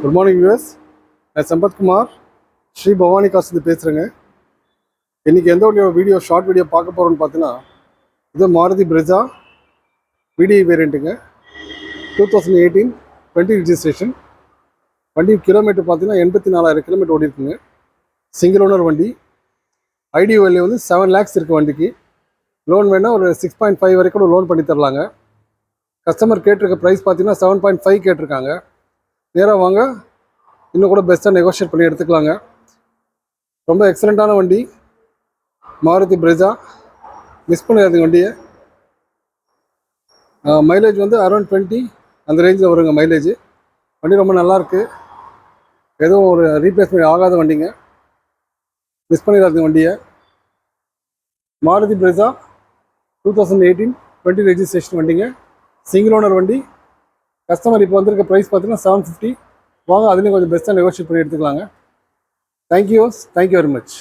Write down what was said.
Good morning viewers. நான் சம்பத்குமார் ஸ்ரீ பவானி காசுலேருந்து பேசுகிறேங்க. இன்றைக்கி எந்த ஒரு வீடியோ ஷார்ட் வீடியோ பார்க்க போகிறோன்னு பார்த்தீங்கன்னா, இது மாருதி பிரெஸா விடி வேரியண்ட்டுங்க. 2018 20 ரிஜிஸ்ட்ரேஷன். வண்டி கிலோமீட்டர் பார்த்தீங்கன்னா 84,000 கிலோமீட்டர் ஓடி இருக்குங்க. சிங்கிள் ஓனர் வண்டி. ஐடி வேல்யூ வந்து 7 lakhs இருக்குது வண்டிக்கு. லோன் வேணால் ஒரு 6.5 வரைக்கும் லோன் பண்ணி தரலாங்க. கஸ்டமர் கேட்டிருக்க ப்ரைஸ் பார்த்தீங்கன்னா 7.5 கேட்டிருக்காங்க. நேராக வாங்க, இன்னும் கூட பெஸ்ட்டாக நெகோஷியேட் பண்ணி எடுத்துக்கலாங்க. ரொம்ப எக்ஸலண்ட்டான வண்டி மாருதி பிரெஸா. மிஸ் பண்ணிடாதீங்க வண்டியை. மைலேஜ் வந்து அரௌண்ட் 20 அந்த ரேஞ்சில் வருங்க மைலேஜ். வண்டி ரொம்ப நல்லாயிருக்கு. எதுவும் ஒரு ரீப்ளேஸ்மெண்ட் ஆகாத வண்டிங்க. மிஸ் பண்ணிடாதீங்க வண்டியை. மாருதி பிரெஸா 2018 20 ரெஜிஸ்ட்ரேஷன் வண்டிங்க. சிங்கிள் ஓனர் வண்டி. கஸ்டமர் இப்போ வந்திருக்க ப்ரைஸ் பார்த்தீங்கன்னா 750. வாங்க, அதுலேயும் கொஞ்சம் பெஸ்ட்டாக நெகோஷியேட் பண்ணி எடுத்துக்கலாங்க. Thank you very much.